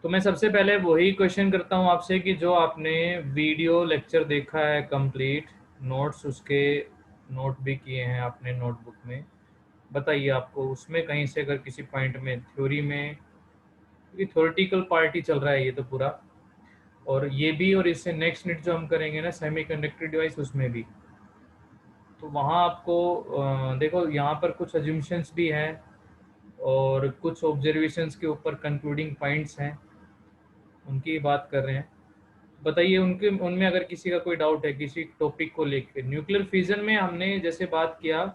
तो मैं सबसे पहले वही क्वेश्चन करता हूँ आपसे कि जो आपने वीडियो लेक्चर देखा है कंप्लीट, नोट्स उसके नोट भी किए हैं आपने नोटबुक में, बताइए आपको उसमें कहीं से अगर किसी पॉइंट में थ्योरी में, क्योंकि थ्योरेटिकल पार्ट ही चल रहा है ये तो पूरा, और ये भी, और इससे नेक्स्ट यूनिट जो हम करेंगे ना सेमीकंडक्टर डिवाइस, उसमें भी, तो वहाँ आपको देखो यहाँ पर कुछ अज्यूमशंस भी हैं और कुछ ऑब्जर्वेशंस के ऊपर कंक्लूडिंग पॉइंट्स हैं, उनकी बात कर रहे हैं। बताइए उनके उनमें अगर किसी का कोई डाउट है किसी टॉपिक को लेकर। न्यूक्लियर फिजन में हमने जैसे बात किया,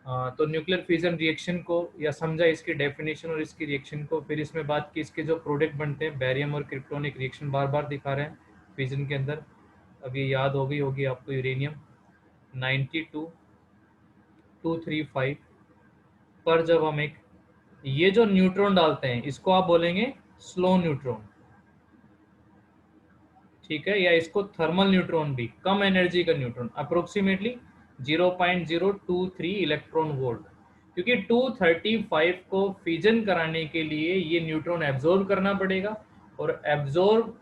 तो न्यूक्लियर फिजन रिएक्शन को या समझा, इसकी डेफिनेशन और इसकी रिएक्शन को, फिर इसमें बात की इसके जो प्रोडक्ट बनते हैं, बैरियम और क्रिप्टोनिक रिएक्शन बार बार दिखा रहे हैं फिजन के अंदर। अब ये याद हो गई होगी आपको, यूरेनियम 92235 पर जब हम एक ये जो न्यूट्रॉन डालते हैं इसको आप बोलेंगे स्लो न्यूट्रॉन, ठीक है, या इसको थर्मल न्यूट्रॉन भी, कम एनर्जी का न्यूट्रॉन, अप्रोक्सीमेटली 0.023 इलेक्ट्रॉन वोल्ट, क्योंकि 235 को फिजन कराने के लिए ये न्यूट्रॉन एब्जॉर्ब करना पड़ेगा, और एब्जॉर्ब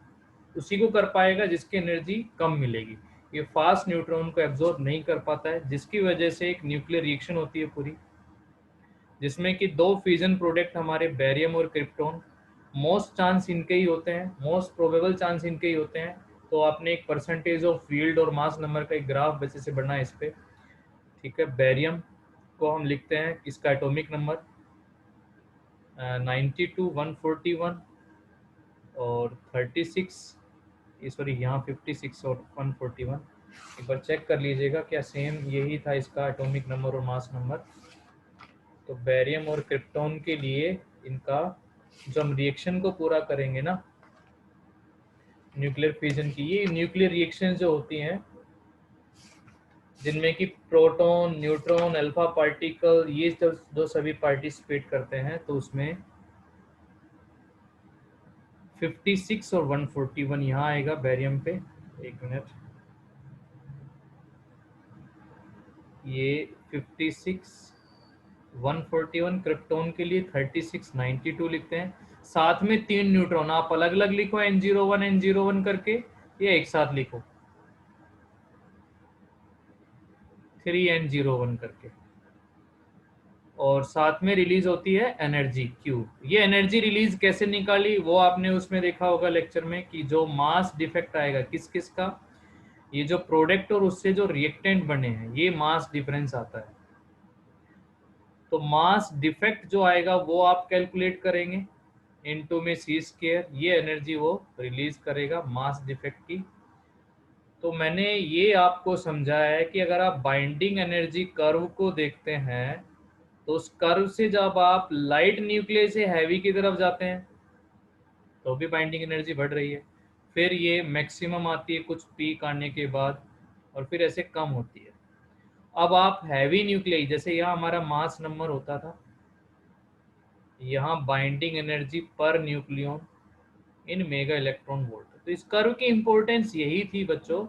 उसी को कर पाएगा जिसकी एनर्जी कम मिलेगी। ये फास्ट न्यूट्रॉन को एब्जॉर्ब नहीं कर पाता है, जिसकी वजह से एक न्यूक्लियर रिएक्शन होती है पूरी, जिसमें कि दो फ्यूजन प्रोडक्ट हमारे बैरियम और क्रिप्टॉन, मोस्ट चांस इनके ही होते हैं, मोस्ट प्रोबेबल चांस इनके ही होते हैं। तो आपने एक परसेंटेज ऑफ फील्ड और मास नंबर का एक ग्राफ वैसे से बनना है इस पे, ठीक है। बैरियम को हम लिखते हैं, इसका एटॉमिक नंबर 92 141 और 36, सॉरी यहाँ 56 और 141, एक बार चेक कर लीजिएगा क्या सेम यही था इसका एटॉमिक नंबर और मास नंबर। तो बैरियम और क्रिप्टॉन के लिए इनका जो हम रिएक्शन को पूरा करेंगे ना न्यूक्लियर फिजन की, ये न्यूक्लियर रिएक्शन जो होती हैं जिनमें कि प्रोटॉन न्यूट्रॉन अल्फा पार्टिकल ये जो सभी पार्टिसिपेट करते हैं, तो उसमें 56 और 141 यहाँ आएगा बैरियम पे। एक मिनट, ये 56 141 क्रिप्टॉन के लिए, 36 92 लिखते हैं। साथ में 3 न्यूट्रॉन आप अलग अलग लिखो N01 N01 करके, या एक साथ लिखो 3N01 करके, और साथ में रिलीज होती है एनर्जी Q। ये एनर्जी रिलीज कैसे निकाली वो आपने उसमें देखा होगा लेक्चर में, कि जो मास डिफेक्ट आएगा किस किस का, ये जो प्रोडक्ट और उससे जो रिएक्टेंट बने हैं ये मास डिफरेंस आता है। तो मास डिफेक्ट जो आएगा वो आप कैलकुलेट करेंगे इनटू में सी स्क्वायर, ये एनर्जी वो रिलीज करेगा मास डिफेक्ट की। तो मैंने ये आपको समझाया है कि अगर आप बाइंडिंग एनर्जी कर्व को देखते हैं, तो उस कर्व से जब आप लाइट न्यूक्लियस से हैवी की तरफ जाते हैं तो भी बाइंडिंग एनर्जी बढ़ रही है, फिर ये मैक्सिमम आती है कुछ पीक आने के बाद, और फिर ऐसे कम होती है। अब आप हैवी न्यूक्लियाई, जैसे यहाँ हमारा मास नंबर होता था, यहाँ बाइंडिंग एनर्जी पर न्यूक्लियन इन मेगा इलेक्ट्रॉन वोल्ट। तो इस कर्व की इंपॉर्टेंस यही थी बच्चों,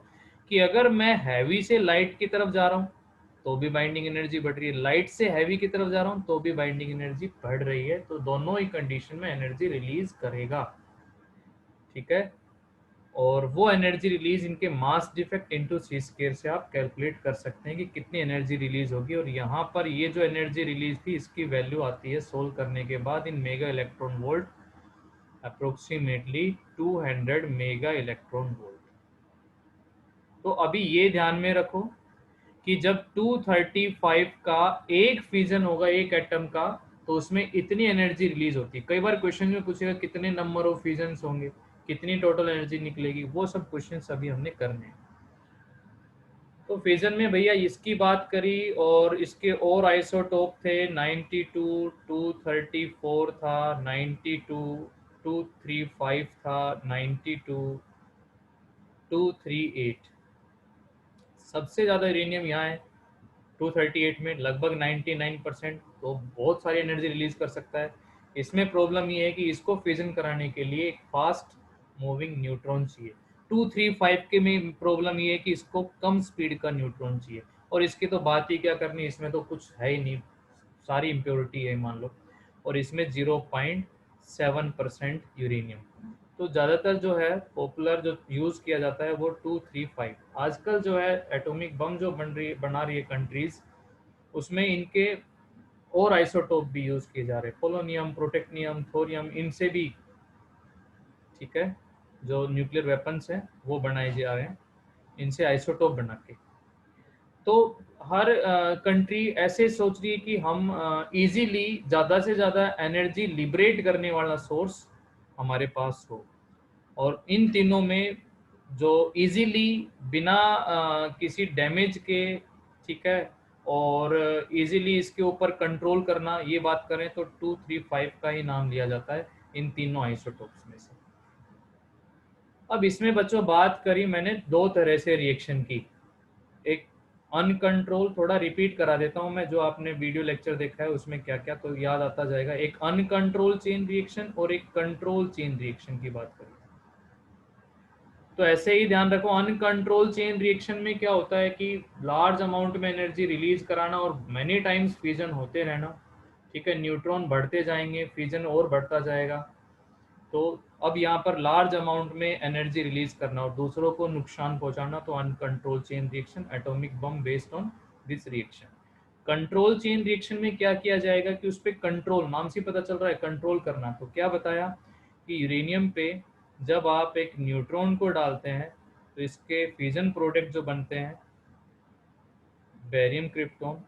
कि अगर मैं हैवी से लाइट की तरफ जा रहा हूँ तो भी बाइंडिंग एनर्जी बढ़ रही है, लाइट से हैवी की तरफ जा रहा हूँ तो भी बाइंडिंग एनर्जी बढ़ रही है, तो दोनों ही कंडीशन में एनर्जी रिलीज करेगा, ठीक है। और वो एनर्जी रिलीज इनके मास डिफेक्ट इनटू सी स्क्वायर से आप कैलकुलेट कर सकते हैं कि कितनी एनर्जी रिलीज होगी। और यहाँ पर ये जो एनर्जी रिलीज थी इसकी वैल्यू आती है सोल्व करने के बाद इन mega electron volt, approximately 200 mega electron volt. तो अभी ये ध्यान में रखो कि जब 235 का एक फिजन होगा एक एटम का, तो उसमें इतनी एनर्जी रिलीज होती है। कई बार क्वेश्चन में पूछेगा कितने नंबर ऑफ फिजन होंगे, कितनी टोटल एनर्जी निकलेगी, वो सब क्वेश्चन अभी हमने करने हैं। तो फिजन में भैया इसकी बात करी, और इसके और आइसोटोप थे 92 234 था, 92 235 था, 92 238। सबसे ज़्यादा यूरेनियम यहाँ है 238 में, लगभग 99%, तो बहुत सारी एनर्जी रिलीज कर सकता है। इसमें प्रॉब्लम ये है कि इसको फिजन कराने के लिए एक फास्ट मूविंग न्यूट्रॉन चाहिए। 235 के में प्रॉब्लम ये है कि इसको कम स्पीड का न्यूट्रॉन चाहिए, और इसकी तो बात ही क्या करनी, इसमें तो कुछ है ही नहीं, सारी इम्प्योरिटी है मान लो, और इसमें 7% यूरेनियम। तो ज़्यादातर जो है पॉपुलर जो यूज़ किया जाता है वो 235। आजकल जो है एटॉमिक बम जो बना रही है कंट्रीज, उसमें इनके और आइसोटोप भी यूज़ किए जा रहे हैं, पोलोनियम, प्रोटेक्नियम, थोरियम, इनसे भी, ठीक है, जो न्यूक्लियर वेपन्स हैं वो बनाए जा रहे हैं इनसे आइसोटोप बना के। तो हर कंट्री ऐसे सोच रही है कि हम इजीली ज़्यादा से ज़्यादा एनर्जी लिबरेट करने वाला सोर्स हमारे पास हो, और इन तीनों में जो इजीली बिना किसी डैमेज के, ठीक है, और इजीली इसके ऊपर कंट्रोल करना, ये बात करें तो 235 का ही नाम लिया जाता है इन तीनों आइसोटोप्स में से। अब इसमें बच्चों बात करी मैंने दो तरह से रिएक्शन की, एक अनकंट्रोल, थोड़ा रिपीट करा देता हूं मैं, जो आपने वीडियो लेक्चर देखा है उसमें क्या क्या तो याद आता जाएगा। एक अनकंट्रोल चेन रिएक्शन और एक कंट्रोल चेन रिएक्शन की बात करें। तो ऐसे ही ध्यान रखो, अनकंट्रोल चेन रिएक्शन में क्या होता है कि लार्ज अमाउंट में एनर्जी रिलीज कराना और मेनी टाइम्स फ्यूजन होते रहना, ठीक है, न्यूट्रॉन बढ़ते जाएंगे, फ्यूजन और बढ़ता जाएगा। तो अब यहाँ पर लार्ज अमाउंट में एनर्जी रिलीज करना और दूसरों को नुकसान पहुंचाना, तो uncontrol chain reaction, atomic bomb based on this reaction. Control chain reaction में क्या किया जाएगा कि उस पर कंट्रोल, नाम से पता चल रहा है कंट्रोल करना। तो क्या बताया कि यूरेनियम पे जब आप एक न्यूट्रॉन को डालते हैं तो इसके फ्यूजन प्रोडक्ट जो बनते हैं बेरियम क्रिप्टॉन,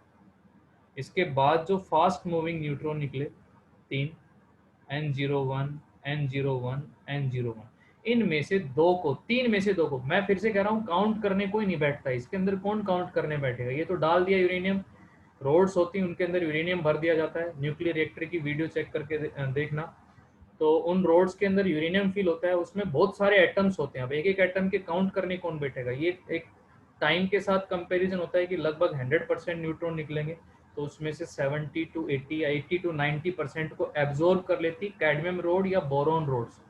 इसके बाद जो फास्ट मूविंग न्यूट्रॉन निकले 3, N01, N01, N01, इनमें से दो को, तीन में से दो को, मैं फिर से कह रहा हूँ, काउंट करने कोई नहीं बैठता इसके अंदर, कौन काउंट करने बैठेगा? ये तो डाल दिया यूरेनियम, रोड्स होती हैं उनके अंदर यूरेनियम भर दिया जाता है, न्यूक्लियर रिएक्टर की वीडियो चेक करके देखना, तो उन रोड्स के अंदर यूरेनियम फिल होता है, उसमें बहुत सारे एटम्स होते हैं। अब एक एक एटम के काउंट करने कौन बैठेगा? ये एक टाइम के साथ कंपैरिजन होता है कि लगभग 100% न्यूट्रॉन निकलेंगे, तो उसमें से 70 to 80 या 80 to 90% को एब्जॉर्ब कर लेती कैडमियम रोड या बोरॉन रोड्स।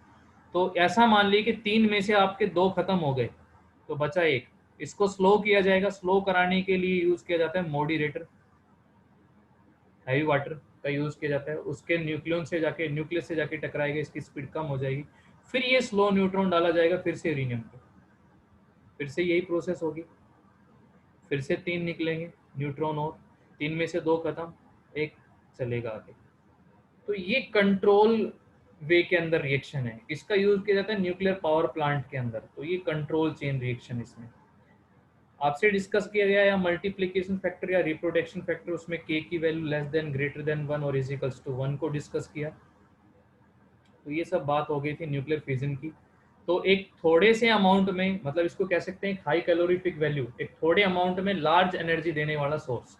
तो ऐसा मान लीजिए कि तीन में से आपके दो खत्म हो गए, तो बचा एक, इसको स्लो किया जाएगा। स्लो कराने के लिए यूज किया जाता है मॉडरेटर, हैवी वाटर का यूज किया जाता है, उसके न्यूक्लियस से जाके टकराएगा, इसकी स्पीड कम हो जाएगी, फिर ये स्लो न्यूट्रॉन डाला जाएगा फिर से यूरेनियम पे, फिर से यही प्रोसेस होगी, फिर से तीन निकलेंगे न्यूट्रॉन, और तीन में से दो खत्म, एक चलेगा आगे। तो ये कंट्रोल वे के अंदर रिएक्शन है, इसका यूज किया जाता है न्यूक्लियर पावर प्लांट के अंदर। तो ये कंट्रोल चेन रिएक्शन इसमें आपसे डिस्कस किया गया, या मल्टीप्लिकेशन फैक्टर या रिप्रोडक्शन फैक्टर, उसमें के की value less than greater than 1 और इज इक्वल्स टू 1 को डिस्कस किया। तो ये सब बात हो गई थी न्यूक्लियर फिजन की। तो एक थोड़े से अमाउंट में, मतलब इसको कह सकते हैं हाई कैलोरीफिक वैल्यू, एक थोड़े अमाउंट में लार्ज एनर्जी देने वाला सोर्स,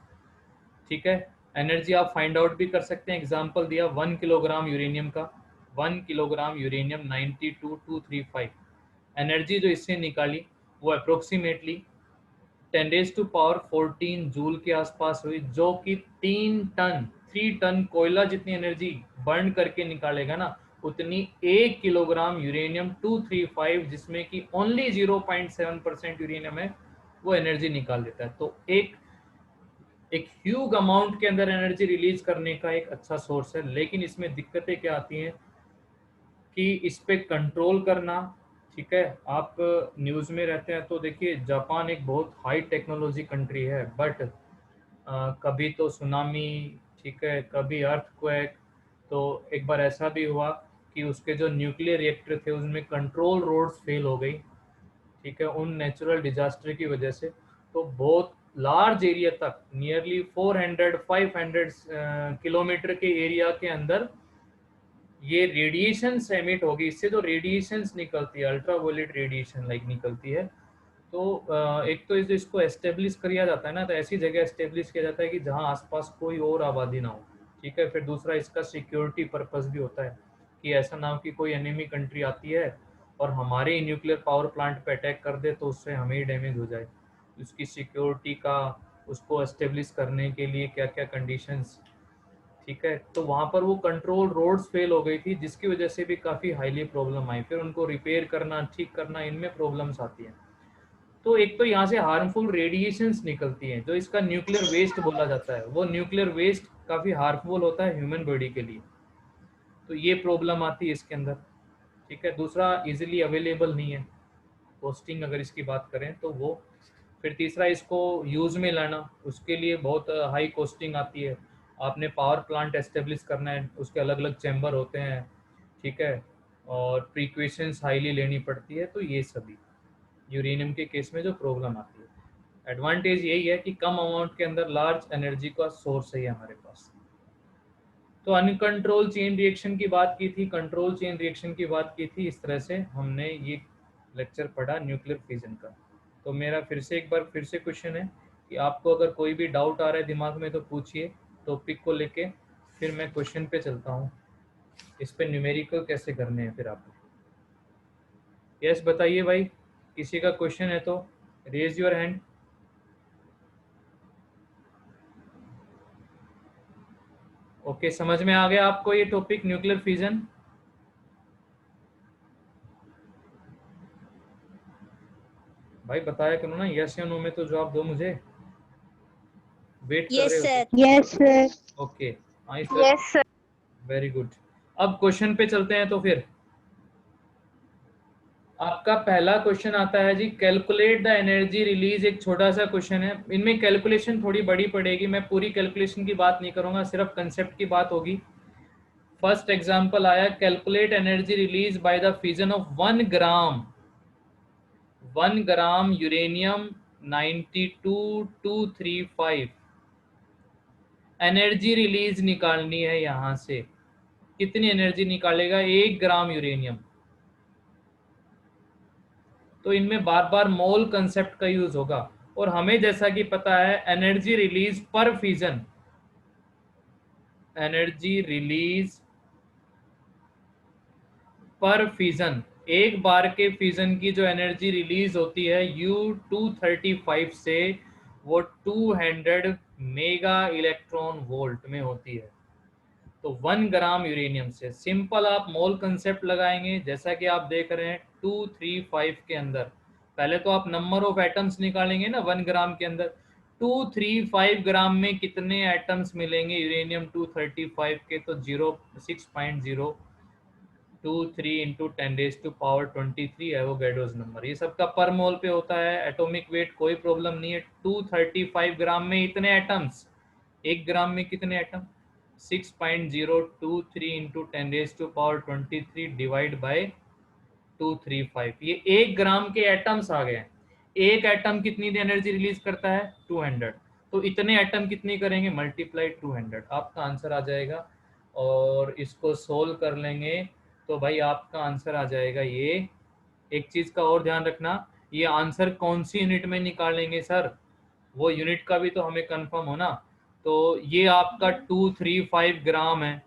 ठीक है। एनर्जी आप फाइंड आउट भी कर सकते हैं, एग्जांपल दिया 1 किलोग्राम यूरेनियम का, 1 किलोग्राम यूरेनियम 92235, एनर्जी जो इससे निकाली वो अप्रोक्सीमेटली 10⁻⁴ जूल के आसपास हुई, जो कि 3 टन कोयला जितनी एनर्जी बर्न करके निकालेगा ना, उतनी 1 किलोग्राम यूरेनियम 235, जिसमें कि ओनली 0.7% यूरेनियम है, वो एनर्जी निकाल देता है। तो एक ह्यूज अमाउंट के अंदर एनर्जी रिलीज करने का एक अच्छा सोर्स है, लेकिन इसमें दिक्कतें क्या आती हैं कि इस पे कंट्रोल करना, ठीक है। आप न्यूज़ में रहते हैं तो देखिए, जापान एक बहुत हाई टेक्नोलॉजी कंट्री है, बट कभी तो सुनामी, ठीक है, कभी अर्थक्वेक। तो एक बार ऐसा भी हुआ कि उसके जो न्यूक्लियर रिएक्टर थे उसमें कंट्रोल रोड्स फेल हो गई, ठीक है, उन नेचुरल डिजास्टर की वजह से। तो बहुत लार्ज एरिया तक, नियरली 400-500 किलोमीटर के एरिया के अंदर ये रेडिएशन एमिट होगी, इससे जो रेडिएशंस निकलती है, अल्ट्रावायलेट रेडिएशन लाइक निकलती है। तो एक तो इसको एस्टेब्लिश किया जाता है ना, तो ऐसी जगह एस्टेब्लिश किया जाता है कि जहाँ आसपास कोई और आबादी ना हो, ठीक है। फिर दूसरा इसका सिक्योरिटी पर्पस भी होता है कि ऐसा ना हो कि कोई एनिमी कंट्री आती है और हमारे न्यूक्लियर पावर प्लांट पे अटैक कर दे तो उससे हमें ही डैमेज हो जाए। उसकी सिक्योरिटी का, उसको एस्टेब्लिश करने के लिए क्या क्या कंडीशंस, ठीक है। तो वहाँ पर वो कंट्रोल रोड्स फेल हो गई थी, जिसकी वजह से भी काफ़ी हाईली प्रॉब्लम आई, फिर उनको रिपेयर करना, ठीक करना, इनमें प्रॉब्लम्स आती हैं। तो एक तो यहाँ से हार्मफुल रेडिएशंस निकलती हैं, जो इसका न्यूक्लियर वेस्ट बोला जाता है, वो न्यूक्लियर वेस्ट काफ़ी हार्मफुल होता है ह्यूमन बॉडी के लिए। तो ये प्रॉब्लम आती है इसके अंदर, ठीक है। दूसरा इजीली अवेलेबल नहीं है, कॉस्टिंग अगर इसकी बात करें तो वो। फिर तीसरा इसको यूज़ में लाना, उसके लिए बहुत हाई कॉस्टिंग आती है। आपने पावर प्लांट एस्टेब्लिश करना है, उसके अलग अलग चैम्बर होते हैं, ठीक है, और प्रिक्वेशंस हाईली लेनी पड़ती है। तो ये सभी यूरेनियम के केस में जो प्रॉब्लम आती है। एडवांटेज यही है कि कम अमाउंट के अंदर लार्ज एनर्जी का सोर्स है हमारे पास। तो अनकंट्रोल चेन रिएक्शन की बात की थी, कंट्रोल चेन रिएक्शन की बात की थी। इस तरह से हमने ये लेक्चर पढ़ा न्यूक्लियर फिजन का। तो मेरा फिर से एक बार फिर से क्वेश्चन है कि आपको अगर कोई भी डाउट आ रहा है दिमाग में तो पूछिए टॉपिक को लेके, फिर मैं क्वेश्चन पे चलता हूँ। इस पे न्यूमेरिकल कैसे करने हैं फिर आपको। यस बताइए भाई, किसी का क्वेश्चन है तो रेज योर हैंड। ओके, समझ में आ गया आपको ये टॉपिक न्यूक्लियर फिजन। भाई बताया करो ना, यस या नो में तो जवाब दो मुझे, वेट कर रहे यस हो सर। तो। Yes sir. Okay, nice sir, yes sir. Very good. अब क्वेश्चन पे चलते हैं। तो फिर आपका पहला क्वेश्चन आता है जी, कैलकुलेट द एनर्जी रिलीज। एक छोटा सा क्वेश्चन है, इनमें कैलकुलेशन थोड़ी बड़ी पड़ेगी, मैं पूरी कैलकुलेशन की बात नहीं करूंगा, सिर्फ कंसेप्ट की बात होगी। फर्स्ट एग्जांपल आया, calculate energy release by the fission of 1 gram uranium 92235। Energy release निकालनी है यहां से। कितनी एनर्जी निकालेगा 1 ग्राम यूरेनियम। तो इनमें बार बार मोल कंसेप्ट का यूज होगा, और हमें जैसा कि पता है एनर्जी रिलीज पर फिजन, एनर्जी रिलीज पर फिजन, एक बार के फिजन की जो एनर्जी रिलीज होती है U-235 से, वो 200 मेगा इलेक्ट्रॉन वोल्ट में होती है। तो 1 ग्राम यूरेनियम से सिंपल आप मोल कंसेप्ट लगाएंगे, जैसा कि आप देख रहे हैं 235 के अंदर। पहले तो आप नंबर ऑफ एटम्स निकालेंगे ना 1 ग्राम के अंदर। 235 ग्राम में कितने एटम्स मिलेंगे यूरेनियम 235 के, तो 6.023 इंटू 10⁻⁻23 एवोगैड्रोस नंबर। ये सबका पर मोल पे होता है, एटॉमिक वेट कोई प्रॉब्लम नहीं है। 235 ग्राम में इतने एटम्स, 1 ग्राम में कितने एटम, 6.023 इंटू 10⁻23 डिवाइड बाय 235। ये 1 ग्राम के एटम्स आ गए। एक एटम कितनी एनर्जी रिलीज करता है 200, तो इतने एटम कितनी करेंगे मल्टीप्लाई 200, आपका आंसर आ जाएगा। और इसको सोल्व कर लेंगे तो भाई आपका आंसर आ जाएगा ये। एक चीज का और ध्यान रखना, ये आंसर कौन सी यूनिट में निकालेंगे सर, वो यूनिट का भी तो हमें कंफर्म हो ना। तो ये आपका 235 ग्राम है,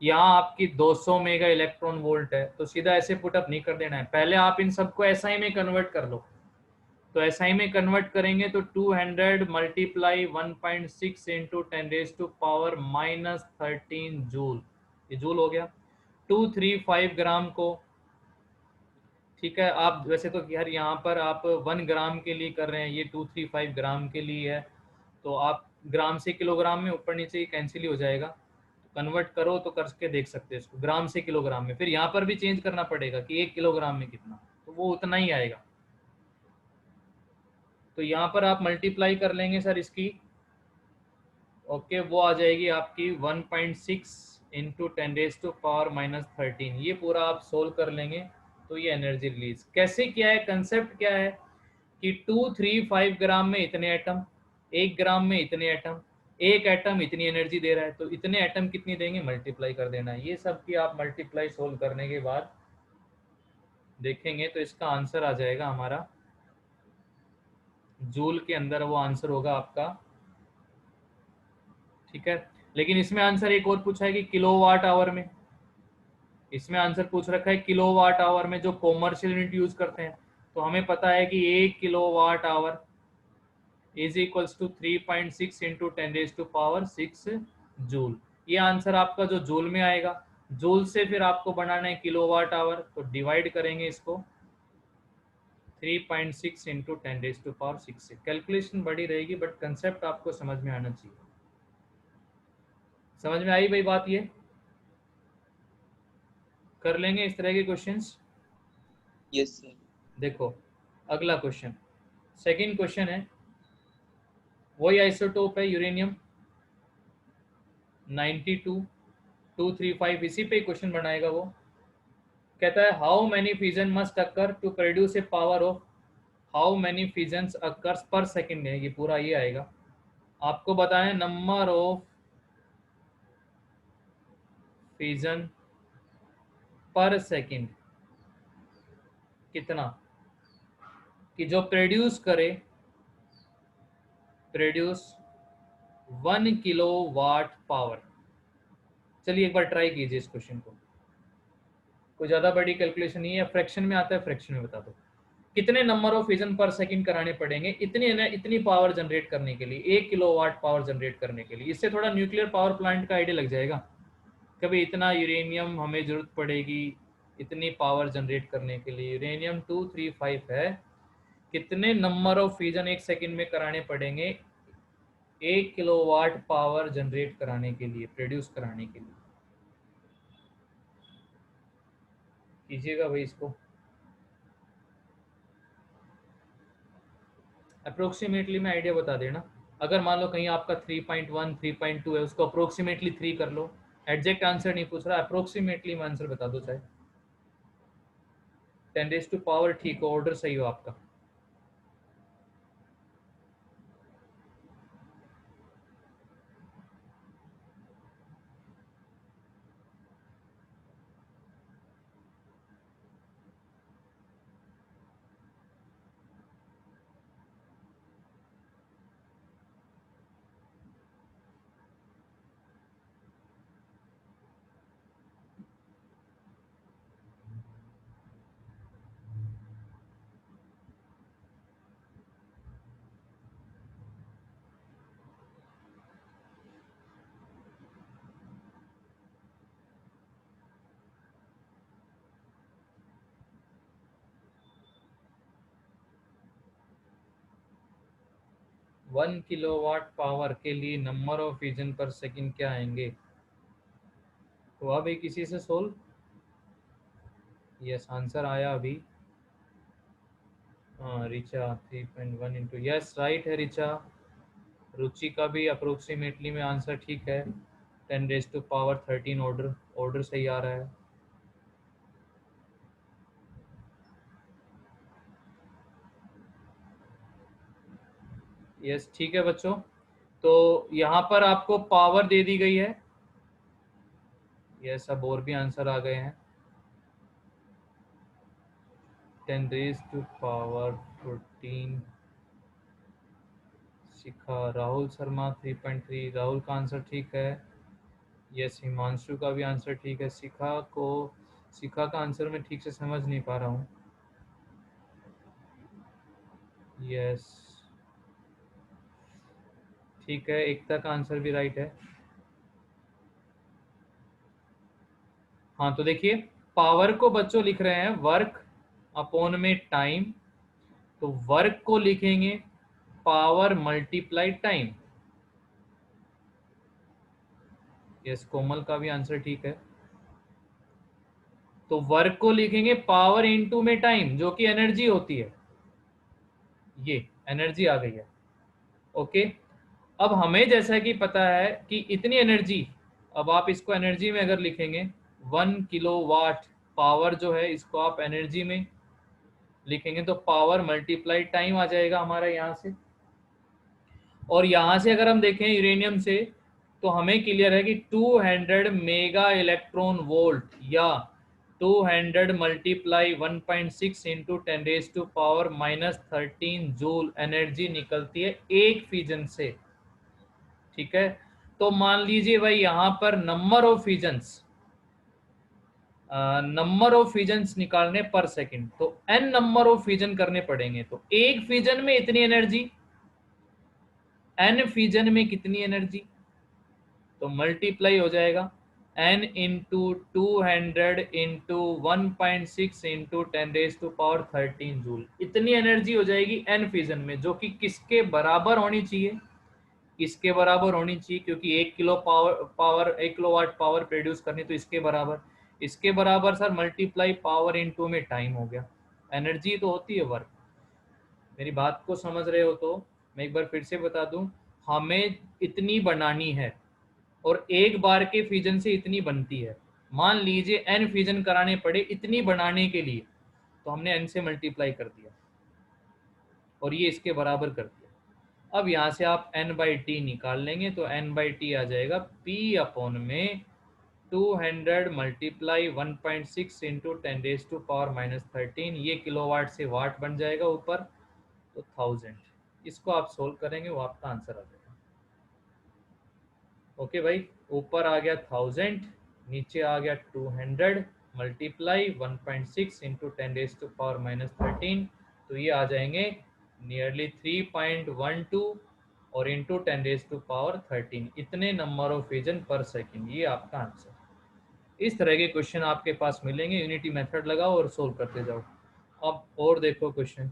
यहाँ आपकी 200 मेगा इलेक्ट्रॉन वोल्ट है, तो सीधा ऐसे पुटअप नहीं कर देना है, पहले आप इन सबको एसआई में कन्वर्ट कर लो। तो एसआई में कन्वर्ट करेंगे तो 200 मल्टीप्लाई 1.6 इंटू 10⁻⁻13 जूल, ये जूल हो गया 235 ग्राम को। ठीक है, आप वैसे तो यार यहाँ पर आप 1 ग्राम के लिए कर रहे हैं, ये 235 ग्राम के लिए है, तो आप ग्राम से किलोग्राम में ऊपर नीचे ही कैंसिल ही हो जाएगा। कन्वर्ट करो तो करके देख सकते हैं इसको ग्राम से किलोग्राम में, फिर यहाँ पर भी चेंज करना पड़ेगा कि 1 किलोग्राम में कितना, तो वो उतना ही आएगा। तो यहाँ पर आप मल्टीप्लाई कर लेंगे सर इसकी, ओके, वो आ जाएगी आपकी 1.6 इंटू 10⁻⁻13। ये पूरा आप सोल्व कर लेंगे तो ये एनर्जी रिलीज कैसे किया है, कंसेप्ट क्या है कि 235 ग्राम में इतने एटम, 1 ग्राम में इतने एटम, एक एटम इतनी एनर्जी दे रहा है, तो इतने एटम कितनी देंगे मल्टीप्लाई कर देना है। ये सब की आप मल्टीप्लाई सोल्व करने के बाद देखेंगे तो इसका आंसर आ जाएगा हमारा जूल के अंदर, वो आंसर होगा आपका। ठीक है, लेकिन इसमें आंसर एक और पूछा है कि किलोवाट आवर में, इसमें आंसर पूछ रखा है किलोवाट आवर में, जो कॉमर्शियल यूनिट यूज करते हैं। तो हमें पता है कि 1 kilowatt hour is equals to 3.6 into 10⁻⁶ joule. ये आंसर आपका जो जूल में आएगा, जूल से फिर आपको बनाना है किलोवाट आवर, तो डिवाइड करेंगे इसको 3.6 इंटू 10⁻⁶ से। कैलकुलेशन बड़ी रहेगी बट कंसेप्ट आपको समझ में आना चाहिए। समझ में आई भाई बात ये? कर लेंगे इस तरह के क्वेश्चंस। Yes sir. देखो अगला क्वेश्चन, सेकंड क्वेश्चन है, वही आइसोटोप है यूरेनियम 92235, इसी पे क्वेश्चन बनाएगा वो। कहता है how many fusion must occur to produce a power of, how many fusions occurs per second है, ये पूरा ये आएगा। आपको बताएं number of fusion per second कितना, कि जो प्रोड्यूस 1 किलोवाट पावर। चलिए एक बार ट्राई कीजिए इस क्वेश्चन को, कोई ज्यादा बड़ी कैलकुलेशन नहीं है, फ्रैक्शन में आता है, फ्रैक्शन में बता दो कितने number of fusion per second कराने पड़ेंगे इतनी पावर जनरेट करने के लिए, 1 किलोवाट पावर जनरेट करने के लिए। इससे थोड़ा न्यूक्लियर पावर प्लांट का आइडिया लग जाएगा, कभी इतना यूरेनियम हमें जरूरत पड़ेगी इतनी पावर जनरेट करने के लिए। यूरेनियम 235 है, कितने नंबर ऑफ फ्यूजन एक सेकंड में कराने पड़ेंगे 1 किलोवाट पावर जनरेट कराने के लिए, प्रोड्यूस कराने के लिए। कीजिएगा भाई इसको, अप्रोक्सीमेटली में आइडिया बता देना। अगर मान लो कहीं आपका 3.1 3.2 है, उसको अप्रोक्सीमेटली 3 कर लो, एग्जैक्ट आंसर नहीं पूछ रहा, अप्रोक्सीमेटली में आंसर बता दो चाहे। 10⁻⁴ ठीक हो, ऑर्डर सही हो आपका। वन किलोवाट पावर के लिए number of fusion per second क्या आएंगे? हुआ भाई किसी से सोल्व? यस आंसर आया अभी। हाँ रिचा 3.1 इंटू, यस राइट है रिचा। रुचि का भी अप्रोक्सीमेटली में आंसर ठीक है, 10⁻13 ऑर्डर, ऑर्डर सही आ रहा है। यस ठीक है बच्चों, तो यहाँ पर आपको पावर दे दी गई है। यस अब और भी आंसर आ गए हैं। 10⁻14 शिखा, राहुल शर्मा 3.3, राहुल का आंसर ठीक है। यस हिमांशु का भी आंसर ठीक है। शिखा का आंसर मैं ठीक से समझ नहीं पा रहा हूँ। यस ठीक है, एकता का आंसर भी राइट है। हाँ तो देखिए पावर को बच्चों लिख रहे हैं वर्क अपॉन में टाइम, तो वर्क को लिखेंगे पावर मल्टीप्लाई टाइम। यस कोमल का भी आंसर ठीक है। तो वर्क को लिखेंगे पावर इनटू में टाइम, जो कि एनर्जी होती है, ये एनर्जी आ गई है। ओके, अब हमें जैसा कि पता है कि इतनी एनर्जी, अब आप इसको एनर्जी में अगर लिखेंगे 1 किलोवाट पावर जो है, इसको आप एनर्जी में लिखेंगे तो पावर मल्टीप्लाई टाइम आ जाएगा हमारा यहाँ से। और यहाँ से अगर हम देखें यूरेनियम से, तो हमें क्लियर है कि 200 मेगा इलेक्ट्रॉन वोल्ट या 200 मल्टीप्लाई 1.6 इंटू 10⁻⁻13 जूल एनर्जी निकलती है एक फ्यूजन से। ठीक है, तो मान लीजिए भाई यहाँ पर नंबर ऑफ फ्यूजन्स निकालने पर सेकंड, तो n नंबर ऑफ फ्यूजन करने पड़ेंगे, तो एक फ्यूजन में इतनी एनर्जी, n फ्यूजन में कितनी एनर्जी, तो मल्टीप्लाई हो जाएगा n into 200 into 1.6 into 10⁻13 joule, इतनी एनर्जी हो जाएगी n फ्यूजन में, जो कि किसके बराबर होनी चाहिए, किसके बराबर होनी चाहिए, क्योंकि 1 किलोवाट पावर प्रोड्यूस करनी, तो इसके बराबर। इसके बराबर सर मल्टीप्लाई पावर इनटू में टाइम हो गया। एनर्जी तो होती है वर्क। मेरी बात को समझ रहे हो तो मैं एक बार फिर से बता दूं, हमें इतनी बनानी है और एक बार के फिजन से इतनी बनती है। मान लीजिए n फिजन कराने पड़े इतनी बनाने के लिए, तो हमने n से मल्टीप्लाई कर दिया और ये इसके बराबर कर दिया। अब यहाँ से आप n/t निकाल लेंगे तो n/t आ जाएगा p अपॉन में 200 मल्टीप्लाई 1.6 इंटू 10⁻⁻13। ये किलोवाट से वाट बन जाएगा ऊपर, तो 1000। इसको आप सोल्व करेंगे वो आपका आंसर आ जाएगा। ओके भाई, ऊपर आ गया 1000, नीचे आ गया 200 मल्टीप्लाई 1.6 इंटू 10⁻⁻13, तो ये आ जाएंगे नियरली 3.12 और इंटू 10⁻13। इतने नंबर ऑफ फिजन पर सेकेंड, ये आपका आंसर। इस तरह के क्वेश्चन आपके पास मिलेंगे, यूनिटी मेथड लगाओ और सोल्व करते जाओ। अब और देखो क्वेश्चन।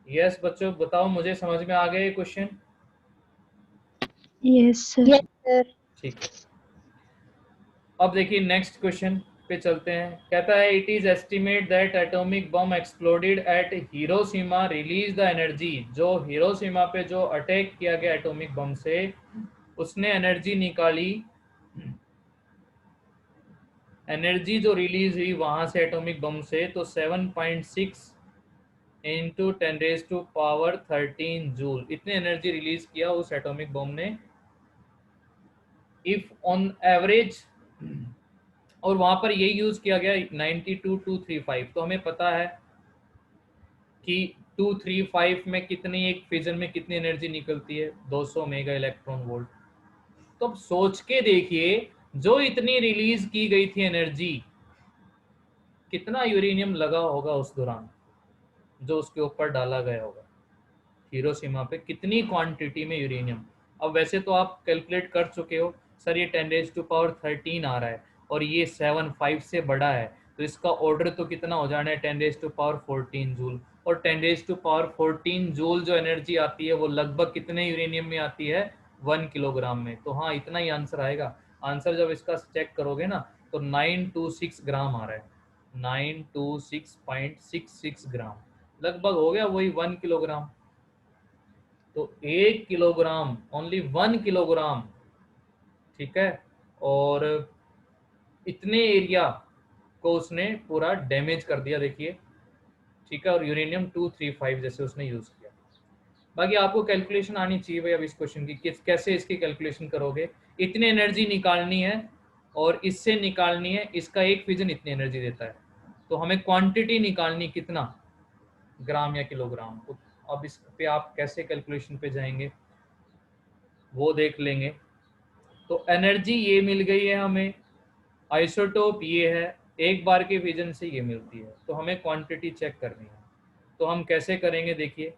यस बच्चों बताओ, मुझे समझ में आ गए ये क्वेश्चन? Yes sir. ठीक है, अब देखिए नेक्स्ट क्वेश्चन पे चलते हैं। कहता है it is estimate that atomic bomb exploded at Hiroshima release the energy. जो हिरोशिमा पे जो अटैक किया गया एटॉमिक बम से, उसने एनर्जी निकाली। एनर्जी जो रिलीज हुई वहां से एटॉमिक बम से, तो 7.6 इंटू 10⁻13 जूल, इतनी एनर्जी रिलीज किया उस एटॉमिक बम ने। इफ ऑन एवरेज, और वहां पर यही यूज किया गया 92235। तो हमें पता है कि 235 में कितनी, एक फिजन में कितनी एनर्जी निकलती है, 200 मेगा इलेक्ट्रॉन वोल्ट। तो अब सोच के देखिए, जो इतनी रिलीज की गई थी एनर्जी, कितना यूरेनियम लगा होगा उस दौरान जो उसके ऊपर डाला गया होगा। हिरोशिमा पे कितनी क्वांटिटी में यूरेनियम। अब वैसे तो आप कैलकुलेट कर चुके हो सर, ये 10⁻13 आ रहा है और ये 7.5 से बड़ा है, तो इसका ऑर्डर तो कितना हो जाना है 10⁻14 जूल। और 10⁻14 जूल जो एनर्जी आती है वो लगभग कितने यूरेनियम में आती है, 1 किलोग्राम में। तो हाँ, इतना ही आंसर आएगा। आंसर जब इसका चेक करोगे ना, तो 926 ग्राम आ रहा है, 926.66 ग्राम, लगभग हो गया वही 1 किलोग्राम। तो 1 किलोग्राम, ओनली 1 किलोग्राम, ठीक है, और इतने एरिया को उसने पूरा डैमेज कर दिया, देखिए, ठीक है। और यूरेनियम 235 जैसे उसने यूज किया। बाकी आपको कैलकुलेशन आनी चाहिए भाई अब इस क्वेश्चन की, कैसे इसकी कैलकुलेशन करोगे। इतनी एनर्जी निकालनी है और इससे निकालनी है, इसका एक फिजन इतनी एनर्जी देता है, तो हमें क्वांटिटी निकालनी कितना, ग्राम या किलोग्राम। तो अब इस पे आप कैसे कैलकुलेशन पे जाएंगे वो देख लेंगे। तो एनर्जी ये मिल गई है हमें, आइसोटोप ये है, एक बार के विजन से ये मिलती है, तो हमें क्वांटिटी चेक करनी है। तो हम कैसे करेंगे, देखिए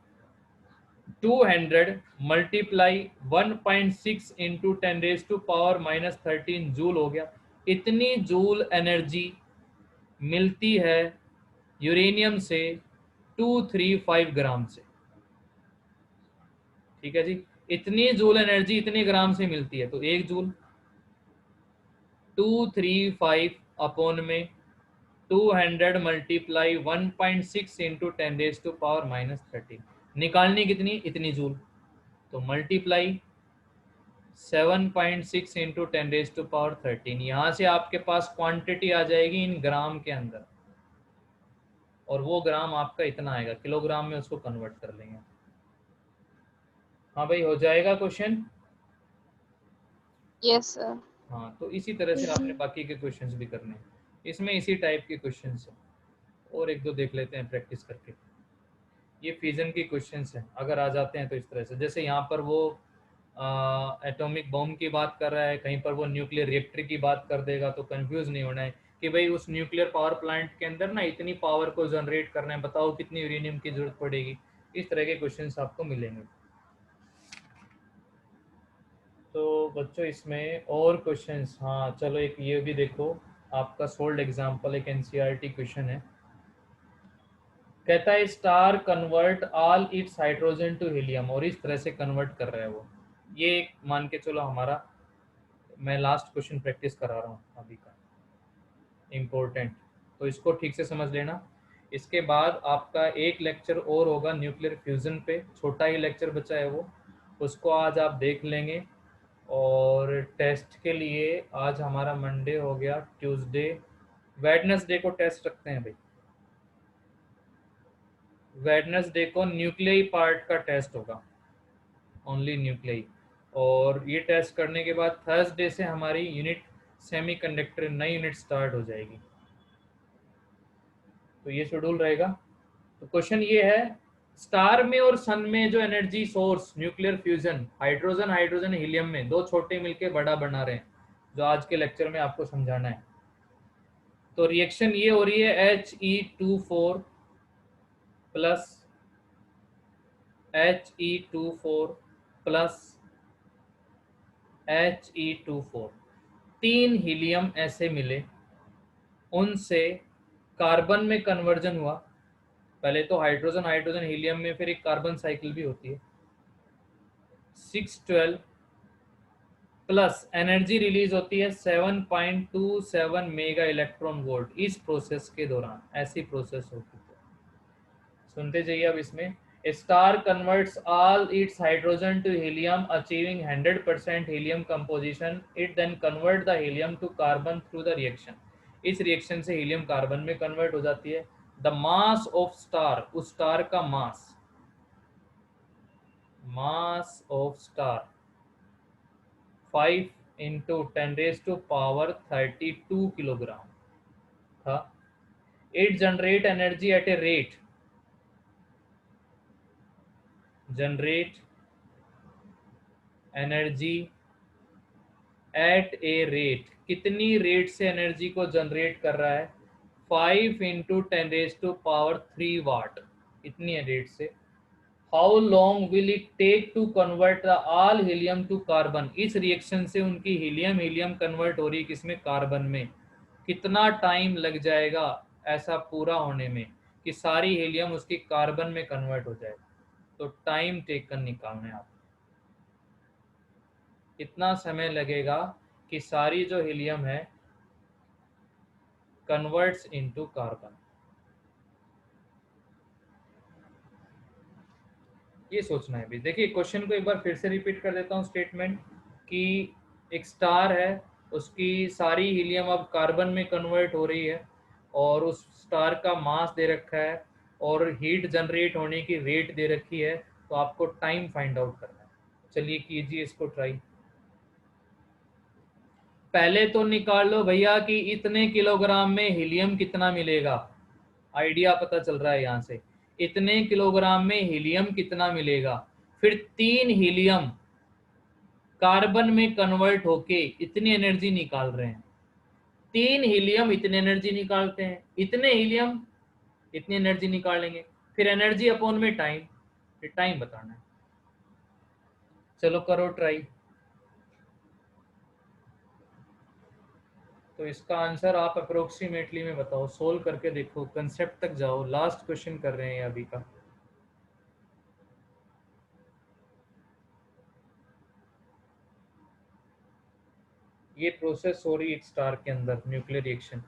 200 मल्टीप्लाई 1.6 इंटू 10⁻⁻13 जूल हो गया। इतनी जूल एनर्जी मिलती है यूरेनियम से 235 ग्राम से, ठीक है जी। इतनी जूल एनर्जी इतने ग्राम से मिलती है, तो 1 जूल 235 अपॉन में 200 मल्टीप्लाई 1.6 इंटू 10⁻⁻13, निकालनी कितनी, इतनी जूल, तो मल्टीप्लाई 7.6 इंटू 10⁻13। यहाँ से आपके पास क्वांटिटी आ जाएगी इन ग्राम के अंदर, और वो ग्राम आपका इतना आएगा, किलोग्राम में उसको कन्वर्ट कर लेंगे। हाँ भाई, हो जाएगा क्वेश्चन? Yes sir. हाँ, तो इसी तरह से आपने बाकी के क्वेश्चंस भी करने हैं। इसमें इसी टाइप के क्वेश्चंस हैं, और एक दो देख लेते हैं प्रैक्टिस करके। ये फ्यूजन के क्वेश्चंस हैं, अगर आ जाते हैं तो इस तरह से, जैसे यहाँ पर वो एटॉमिक बॉम्ब की बात कर रहा है, कहीं पर वो न्यूक्लियर रिएक्टर की बात कर देगा, तो कंफ्यूज नहीं होना है कि भाई उस न्यूक्लियर पावर प्लांट के अंदर ना इतनी पावर को जनरेट करना है, बताओ कितनी यूरेनियम की जरूरत पड़ेगी। इस तरह के क्वेश्चंस आपको मिलेंगे। तो बच्चों इसमें और क्वेश्चंस, हाँ चलो एक ये भी देखो, आपका सोल्ड एग्जांपल, एक एनसीईआरटी क्वेश्चन है। कहता है star convert all its hydrogen to helium, और इस तरह से कन्वर्ट कर रहा है वो। ये एक मान के चलो हमारा मैं लास्ट क्वेश्चन प्रैक्टिस करा रहा हूँ अभी का, इम्पोर्टेंट, तो इसको ठीक से समझ लेना। इसके बाद आपका एक लेक्चर और होगा न्यूक्लियर फ्यूज़न पे, छोटा ही लेक्चर बचा है वो, उसको आज आप देख लेंगे। और टेस्ट के लिए आज हमारा मंडे हो गया, ट्यूसडे, वेडनेसडे को टेस्ट रखते हैं भाई। वेडनेसडे को न्यूक्लियई पार्ट का टेस्ट होगा, ओनली न्यूक्लियई। और ये टेस्ट करने के बाद थर्सडे से हमारी यूनिट सेमीकंडक्टर नई यूनिट स्टार्ट हो जाएगी। तो ये शेड्यूल रहेगा। तो क्वेश्चन ये है, स्टार में और सन में जो energy source nuclear fusion, hydrogen hydrogen helium में दो छोटे मिलके बड़ा बना रहे हैं, जो आज के लेक्चर में आपको समझाना है। तो रिएक्शन ये हो रही है He24 plus He24 plus He24, तीन हीलियम ऐसे मिले, उनसे कार्बन में कन्वर्जन हुआ। पहले तो हाइड्रोजन हाइड्रोजन हीलियम में फिर एक कार्बन साइकिल भी होती है। 612 प्लस एनर्जी रिलीज होती है 7.27 मेगा इलेक्ट्रॉन वोल्ट इस प्रोसेस के दौरान, ऐसी प्रोसेस होती है। सुनते जाइए अब इसमें, star converts all its hydrogen to helium achieving 100% helium composition, it then convert the helium to carbon through the reaction. इस रिएक्शन से हीलियम कार्बन में कन्वर्ट हो जाती है। द मास ऑफ स्टार, उस स्टार का mass, mass of star 5 into 10⁻32 kilogram था। It generate energy at a rate, generate energy at a rate, कितनी रेट से एनर्जी को जनरेट कर रहा है? 5 इंटू 10⁻³ वाट, इतनी रेट से। How long will it take to convert the all helium to carbon, इस रिएक्शन से उनकी हीलियम हीलियम कन्वर्ट हो रही है किसमें? कार्बन में। कितना टाइम लग जाएगा ऐसा पूरा होने में कि सारी हीलियम उसकी कार्बन में कन्वर्ट हो जाए? तो टाइम टेकन निकालना है आप, कितना समय लगेगा कि सारी जो हीलियम है कन्वर्ट्स इनटू कार्बन। ये सोचना है भी। देखिए क्वेश्चन को एक बार फिर से रिपीट कर देता हूँ, स्टेटमेंट कि एक स्टार है, उसकी सारी हीलियम अब कार्बन में कन्वर्ट हो रही है, और उस स्टार का मास दे रखा है और हीट जनरेट होने की रेट दे रखी है। तो आपको टाइम फाइंड आउट करना है। चलिए कीजिए इसको ट्राई। पहले तो निकाल लो भैया कि इतने किलोग्राम में हीलियम कितना मिलेगा, आइडिया पता चल रहा है यहाँ से। इतने किलोग्राम में हीलियम कितना मिलेगा, फिर तीन हीलियम कार्बन में कन्वर्ट होके इतनी एनर्जी निकाल रहे हैं। तीन हीलियम इतनी एनर्जी निकालते हैं, इतने हीलियम इतनी एनर्जी निकालेंगे, फिर एनर्जी अपॉन में टाइम, फिर टाइम बताना है। चलो करो ट्राई। तो इसका आंसर आप अप्रोक्सीमेटली में बताओ, सोल्व करके देखो, कंसेप्ट तक जाओ, लास्ट क्वेश्चन कर रहे हैं अभी का। ये प्रोसेस हो रही है एक स्टार के अंदर, न्यूक्लियर रिएक्शन।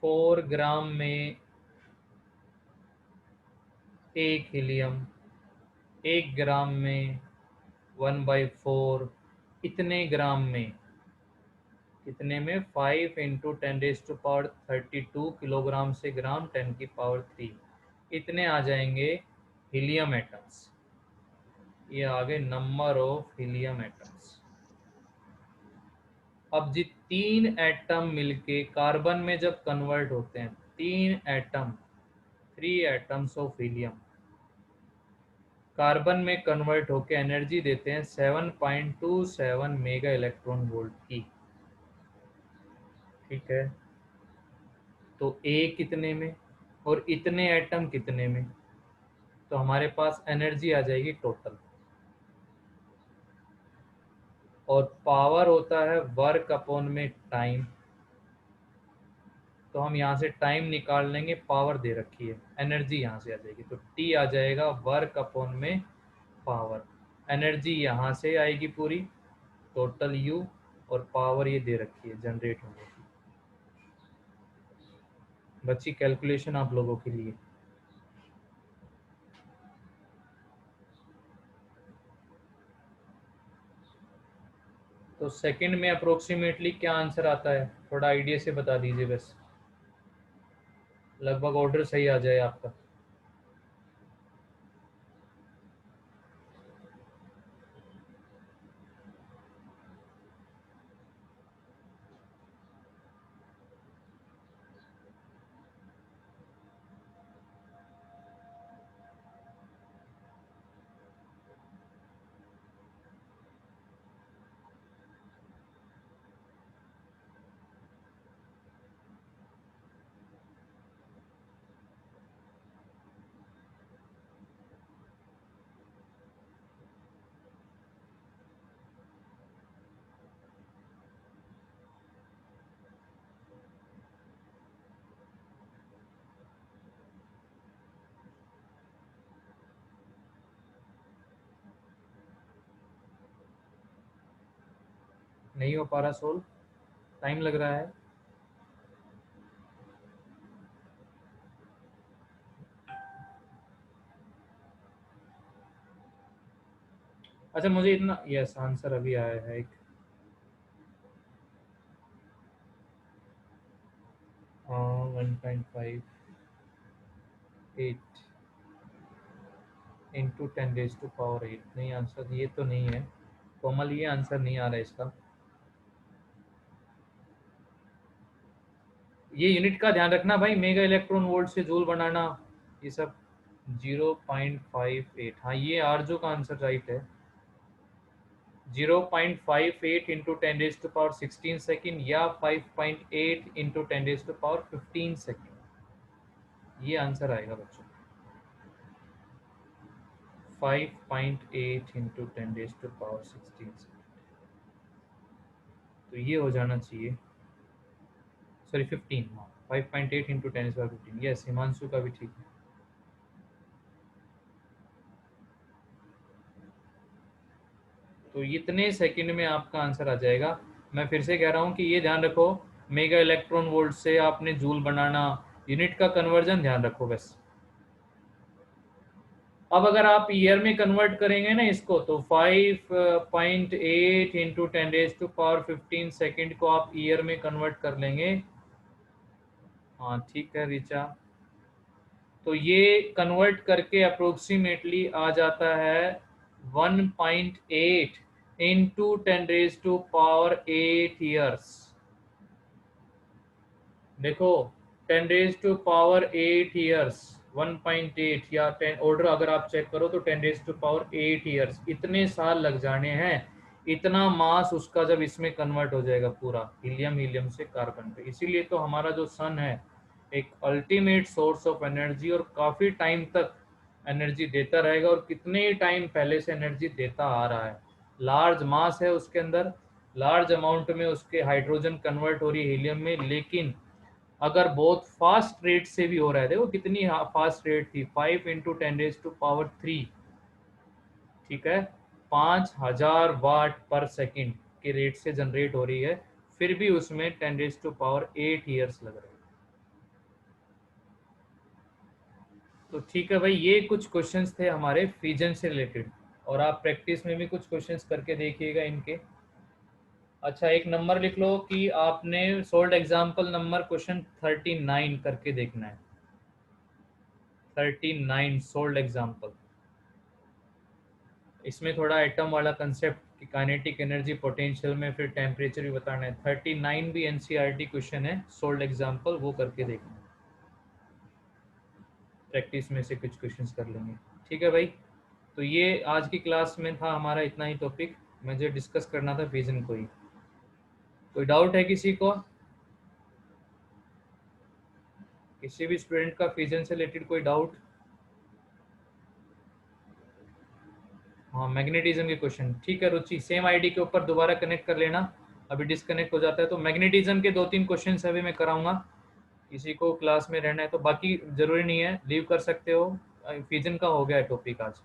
फोर ग्राम में एक हीलियम, 1 ग्राम में 1/4, इतने ग्राम में, कितने में? 5 इंटू 10⁻32 किलोग्राम से ग्राम 10⁻3, इतने आ जाएंगे हीलियम एटम्स। ये आ गए नंबर ऑफ हीलियम एटम्स। अब जी तीन एटम मिलके कार्बन में जब कन्वर्ट होते हैं, तीन atom, 3 atoms of helium carbon में कन्वर्ट होकर एनर्जी देते हैं 7.27 मेगा इलेक्ट्रॉन वोल्ट की। ठीक है, तो ए कितने में और इतने एटम कितने में? तो हमारे पास एनर्जी आ जाएगी टोटल, और पावर होता है वर्क अपॉन में टाइम। तो हम यहाँ से टाइम निकाल लेंगे, पावर दे रखी है, एनर्जी यहाँ से आ जाएगी, तो टी आ जाएगा वर्क अपॉन में पावर। एनर्जी यहाँ से आएगी पूरी, टोटल यू, और पावर ये दे रखी है जनरेट होने की। बच्ची कैलकुलेशन आप लोगों के लिए। तो सेकंड में अप्रोक्सीमेटली क्या आंसर आता है, थोड़ा आइडिया से बता दीजिए बस, लगभग ऑर्डर सही आ जाए आपका। नहीं हो पा रहा सोल्व, टाइम लग रहा है। अच्छा मुझे इतना, यस आंसर अभी आया है एक, 1.58 इंटू 10⁻⁸ नहीं, आंसर ये तो नहीं है कोमल, ये आंसर नहीं आ रहा है इसका। ये यूनिट का ध्यान रखना भाई, मेगा इलेक्ट्रॉन वोल्ट से जूल बनाना, ये सब 0.58, हाँ ये आरजो का आंसर राइट है। 0.58 इंटू 10⁻16 सेकेंड, या 5.8 इंटू 10⁻15 सेकेंड, ये आंसर आएगा बच्चों। 5.8 इंटू 10⁻16 सेकेंड, तो ये हो जाना चाहिए, सॉरी 15, हाँ 5.8 इंटू 10⁻15, यस हिमांशु का भी ठीक है। तो इतने सेकंड में आपका आंसर आ जाएगा। मैं फिर से कह रहा हूँ कि ये ध्यान रखो, मेगा इलेक्ट्रॉन वोल्ट से आपने जूल बनाना, यूनिट का कन्वर्जन ध्यान रखो बस। अब अगर आप ईयर में कन्वर्ट करेंगे ना इसको, तो 5.8 इंटू 10⁻15 सेकेंड को आप ईयर में कन्वर्ट कर लेंगे। हाँ ठीक है रिचा, तो ये कन्वर्ट करके अप्रोक्सीमेटली आ जाता है 1.8 इंटू 10⁻8 ईयर्स। देखो 10⁻8 ईयर्स, 1.8 या 10 ऑर्डर अगर आप चेक करो तो 10⁻8 ईयर्स, इतने साल लग जाने हैं, इतना मास उसका जब इसमें कन्वर्ट हो जाएगा पूरा हीलियम, हीलियम से कार्बन पे। इसीलिए तो हमारा जो सन है एक अल्टीमेट सोर्स ऑफ एनर्जी, और काफी टाइम तक एनर्जी देता रहेगा, और कितने टाइम पहले से एनर्जी देता आ रहा है। लार्ज मास है उसके अंदर, लार्ज अमाउंट में उसके हाइड्रोजन कन्वर्ट हो रही है हीलियम में, लेकिन अगर बहुत फास्ट रेट से भी हो रहा है, देखो कितनी फास्ट रेट थी, 5 × 10⁻3, ठीक है, 5000 वाट पर सेकेंड के रेट से जनरेट हो रही है, फिर भी उसमें 10⁻8 ईयर्स लग रहे हैं। तो ठीक है भाई, ये कुछ क्वेश्चंस थे हमारे फ्यूजन से रिलेटेड, और आप प्रैक्टिस में भी कुछ क्वेश्चंस करके देखिएगा इनके। अच्छा एक नंबर लिख लो कि आपने सोल्ड एग्जाम्पल नंबर क्वेश्चन 39 करके देखना है, 39 सोल्ड एग्जाम्पल। इसमें थोड़ा एटम वाला कंसेप्ट कि काइनेटिक एनर्जी, पोटेंशियल में फिर टेम्परेचर भी बताना है। 39 भी एनसीईआरटी क्वेश्चन है, सोल्ड एग्जाम्पल, वो करके देखना, प्रैक्टिस में से कुछ क्वेश्चंस कर लेंगे। ठीक है भाई, तो ये आज की क्लास में था हमारा इतना ही टॉपिक, मुझे डिस्कस करना था फिजन को ही। कोई डाउट है किसी को, किसी भी स्टूडेंट का फिजन से रिलेटेड कोई डाउट? हाँ मैग्नेटिज्म के क्वेश्चन, ठीक है रुचि, सेम आईडी के ऊपर दोबारा कनेक्ट कर लेना, अभी डिस्कनेक्ट हो जाता है। तो मैग्नेटिज्म के 2-3 क्वेश्चन अभी मैं कराऊंगा, किसी को क्लास में रहना है तो, बाकी जरूरी नहीं है, लीव कर सकते हो। फिजन का हो गया है टॉपिक आज।